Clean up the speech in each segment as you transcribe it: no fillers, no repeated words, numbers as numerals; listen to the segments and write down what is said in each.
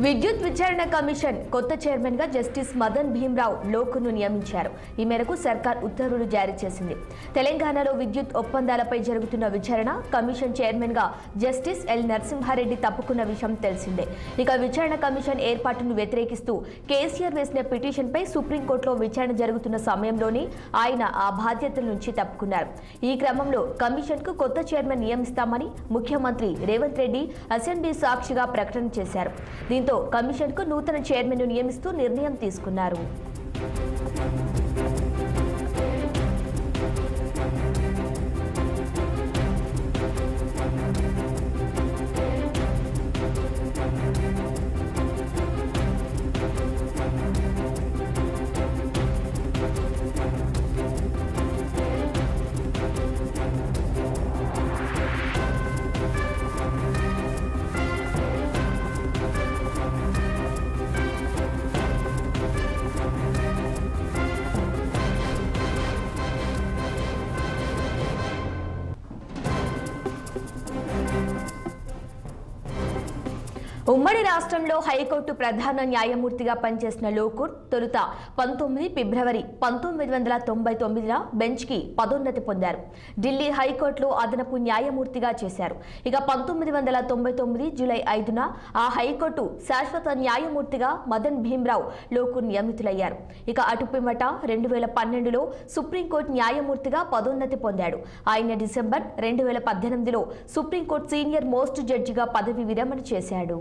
విద్యుత్ విచారణ కమిషన్ కొత్త చైర్మన్ గా జస్టిస్ మదన్ భీమ్రావ్ లోకును నియమించారు. ఈ మేరకు సర్కార్ ఉత్తర్వులు జారీ చేసింది. తెలంగాణలో విద్యుత్ ఒప్పందాలపై జరుగుతున్న విచారణ కమిషన్ చైర్మన్ గా జస్టిస్ ఎల్ నరసింహారెడ్డి తప్పుకున్న విషయం తెలిసిందే. ఇక విచారణ కమిషన్ ఏర్పాటును వ్యతిరేకిస్తూ కేసీఆర్ వేసిన పిటిషన్ పై సుప్రీంకోర్టులో విచారణ జరుగుతున్న సమయంలోనే ఆయన ఆ బాధ్యతల నుంచి తప్పుకున్నారు. ఈ క్రమంలో కమిషన్ కు కొత్త చైర్మన్ నియమిస్తామని ముఖ్యమంత్రి రేవంత్ రెడ్డి అసెంబ్లీ సాక్షిగా ప్రకటన చేశారు. దీంతో కమిషన్ కు నూతన చైర్మన్ ను నియమిస్తూ నిర్ణయం తీసుకున్నారు. ఉమ్మడి రాష్ట్రంలో హైకోర్టు ప్రధాన న్యాయమూర్తిగా పనిచేసిన లోకూర్ తొలుత 19 ఫిబ్రవరి 1999న బెంచ్కి పదోన్నతి పొందారు. ఢిల్లీ హైకోర్టులో అదనపు న్యాయమూర్తిగా చేశారు. ఇక 1999 జూలై 5న ఆ హైకోర్టు శాశ్వత న్యాయమూర్తిగా మదన్ భీమ్రావ్ లోకూర్ నియమితులయ్యారు. ఇక అటుపిమ్మట 2012లో సుప్రీంకోర్టు న్యాయమూర్తిగా పదోన్నతి పొందాడు. ఆయన డిసెంబర్ 2018లో సుప్రీంకోర్టు సీనియర్ మోస్ట్ జడ్జిగా పదవి విరమణ చేశాడు.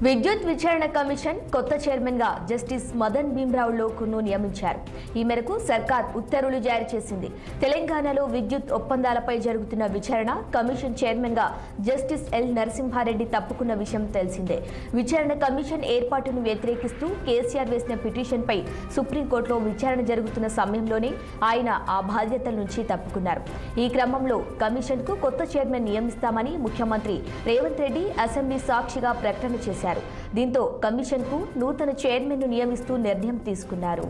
విద్యుత్ విచారణ కమిషన్ కొత్త చైర్మన్ గా జస్టిస్ మదన్ భీమ్రావ్ లోకును నియమించారు. ఈ మేరకు సర్కార్ ఉత్తర్వులు జారీ చేసింది. తెలంగాణలో విద్యుత్ ఒప్పందాలపై జరుగుతున్న విచారణ కమిషన్ చైర్మన్ గా జస్టిస్ ఎల్ నరసింహారెడ్డి తప్పుకున్న విషయం తెలిసిందే. విచారణ కమిషన్ ఏర్పాటును వ్యతిరేకిస్తూ కేసీఆర్ వేసిన పిటిషన్ పై సుప్రీంకోర్టులో విచారణ జరుగుతున్న సమయంలోనే ఆయన ఆ బాధ్యతల నుంచి తప్పుకున్నారు. ఈ క్రమంలో కమిషన్ కు కొత్త చైర్మన్ నియమిస్తామని ముఖ్యమంత్రి రేవంత్ రెడ్డి అసెంబ్లీ సాక్షిగా ప్రకటన చేశారు. దీంతో కమిషన్ కు నూతన చైర్మన్ ను నియమిస్తూ నిర్ణయం తీసుకున్నారు.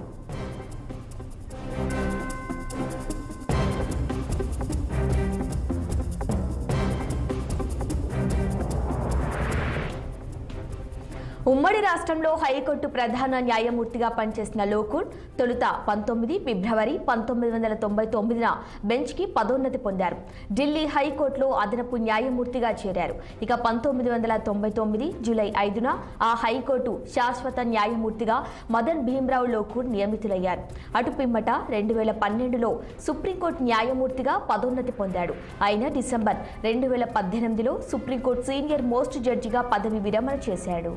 ఉమ్మడి రాష్ట్రంలో హైకోర్టు ప్రధాన న్యాయమూర్తిగా పనిచేసిన లోకూర్ తొలుత 19 ఫిబ్రవరి 1999న బెంచ్కి పదోన్నతి పొందారు. ఢిల్లీ హైకోర్టులో అదనపు న్యాయమూర్తిగా చేరారు. ఇక 1999 జూలై 5న ఆ హైకోర్టు శాశ్వత న్యాయమూర్తిగా మదన్ భీమ్రావ్ లోకూర్ నియమితులయ్యారు. అటుపిమ్మట 2012లో సుప్రీంకోర్టు న్యాయమూర్తిగా పదోన్నతి పొందాడు. ఆయన డిసెంబర్ 2018లో సుప్రీంకోర్టు సీనియర్ మోస్ట్ జడ్జిగా పదవి విరమణ చేశాడు.